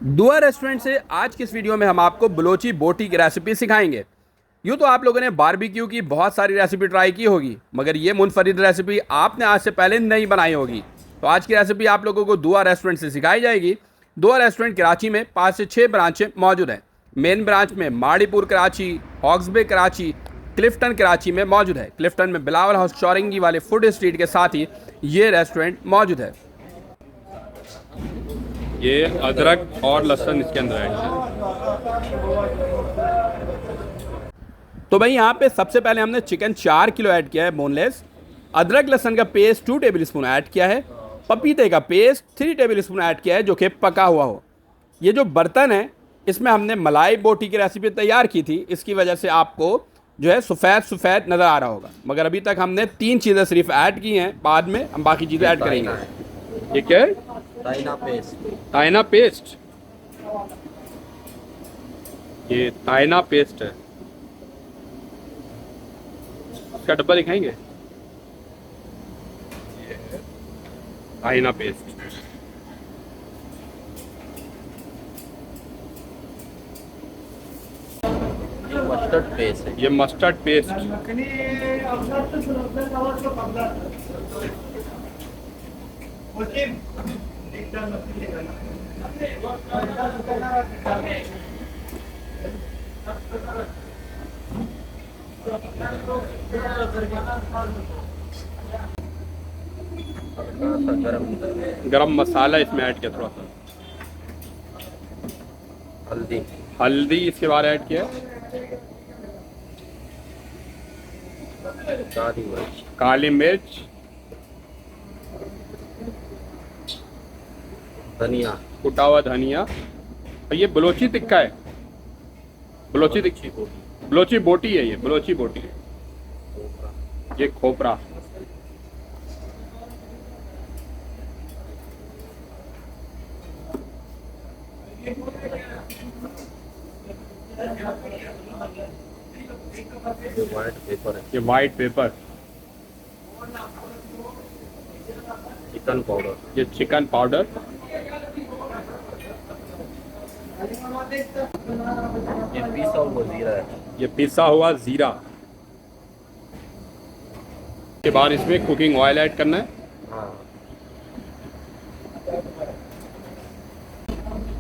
दुआ रेस्टोरेंट से आज की इस वीडियो में हम आपको बलोची बोटी की रेसिपी सिखाएंगे। यूँ तो आप लोगों ने बारबेक्यू की बहुत सारी रेसिपी ट्राई की होगी, मगर ये मुनफरिद रेसिपी आपने आज से पहले नहीं बनाई होगी। तो आज की रेसिपी आप लोगों को दुआ रेस्टोरेंट से सिखाई जाएगी। दुआ रेस्टोरेंट कराची में 5 से 6 ब्रांचें मौजूद हैं। मेन ब्रांच में माड़ीपुर कराची, हॉक्सबे कराची, क्लिफ्टन कराची में मौजूद है। क्लिफ्टन में बिलावल हाउस चौरंगी वाले फूड स्ट्रीट के साथ ही ये रेस्टोरेंट मौजूद है। ये अदरक और लहसुन इसके अंदर ऐड है। तो भाई यहाँ पे सबसे पहले हमने चिकन 4 किलो ऐड किया है बोनलेस। अदरक लहसुन का पेस्ट 2 टेबल स्पून ऐड किया है। पपीते का पेस्ट 3 टेबल स्पून ऐड किया है जो कि पका हुआ हो। ये जो बर्तन है इसमें हमने मलाई बोटी की रेसिपी तैयार की थी, इसकी वजह से आपको जो है सफ़ेद सफ़ेद नज़र आ रहा होगा, मगर अभी तक हमने 3 चीज़ें सिर्फ ऐड की हैं, बाद में हम बाकी चीज़ें ऐड करेंगे। ये क्या है? ताइना पेस्ट। ताइना पेस्ट। ये ताइना पेस्ट है। इसका डब्बा दिखाएंगे? ये ताइना पेस्ट। ये मस्टर्ड पेस्ट है। ये मस्टर्ड पेस्ट। गरम मसाला इसमें ऐड किया, थोड़ा सा हल्दी। हल्दी इसके बाद ऐड किया, काली मिर्च। काली मिर्च, धनिया। कुटा हुआ धनिया। और ये बलोची टिक्का है। बलोची टिक्की, बलोची बोटी है। ये बलोची बोटी है। ये खोपरा। ये व्हाइट पेपर है। ये वाइट पेपर। Chicken powder. ये चिकन पाउडर। ये पीसा हुआ जीरा है। ये पिसा हुआ जीरा। के बाद इसमें कुकिंग ऑयल ऐड करना है, हाँ।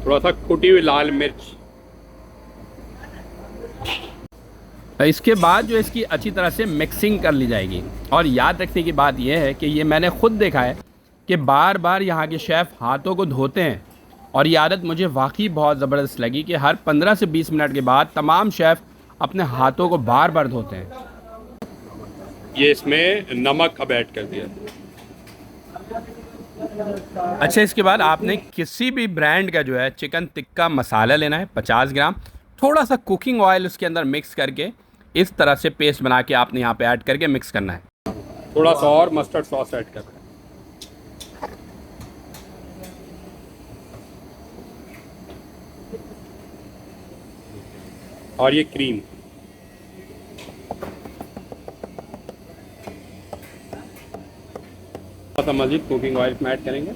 थोड़ा सा कुटी हुई लाल मिर्च। इसके बाद जो इसकी अच्छी तरह से मिक्सिंग कर ली जाएगी। और याद रखने की बात यह है कि ये मैंने खुद देखा है कि बार बार यहाँ के शेफ़ हाथों को धोते हैं, और ये आदत मुझे वाकई बहुत ज़बरदस्त लगी कि हर 15 से 20 मिनट के बाद तमाम शेफ़ अपने हाथों को बार बार धोते हैं। ये इसमें नमक अब ऐड कर दिया। अच्छा, इसके बाद आपने किसी भी ब्रांड का जो है चिकन टिक्का मसाला लेना है 50 ग्राम। थोड़ा सा कुकिंग ऑयल उसके अंदर मिक्स करके इस तरह से पेस्ट बना के आपने यहाँ पे ऐड करके मिक्स करना है। थोड़ा सा और मस्टर्ड सॉस ऐड करना है। और ये क्रीम। थोड़ा सा मजीद कुकिंग ऑयल में ऐड करेंगे।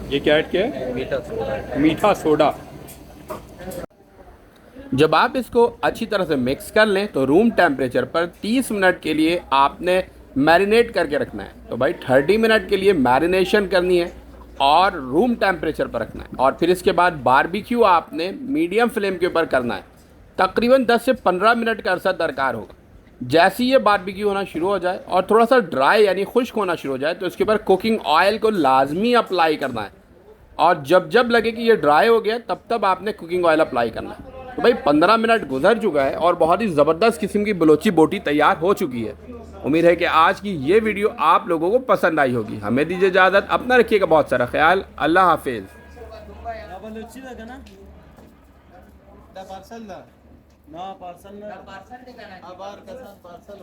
ये क्या ऐड किया है? मीठा सोडा है। मीठा सोडा। जब आप इसको अच्छी तरह से मिक्स कर लें तो रूम टेम्परेचर पर 30 मिनट के लिए आपने मैरिनेट करके रखना है। तो भाई 30 मिनट के लिए मैरिनेशन करनी है और रूम टेम्परेचर पर रखना है। और फिर इसके बाद बारबेक्यू आपने मीडियम फ्लेम के ऊपर करना है। तकरीबन 10 से 15 मिनट का अरसा दरकार होगा। जैसे ही ये बारबेक्यू होना शुरू हो जाए और थोड़ा सा ड्राई यानी खुश्क होना शुरू हो जाए तो इसके ऊपर कुकिंग ऑयल को लाजमी अप्लाई करना है। और जब जब लगे कि ये ड्राई हो गया तब तब आपने कुकिंग ऑयल अप्लाई करना है। तो भाई 15 मिनट गुजर चुका है और बहुत ही ज़बरदस्त किस्म की बलोची बोटी तैयार हो चुकी है। उम्मीद है कि आज की ये वीडियो आप लोगों को पसंद आई होगी। हमें दीजिए इजाज़त, अपना रखिएगा बहुत सारा ख्याल। अल्लाह हाफिज़। पार्सल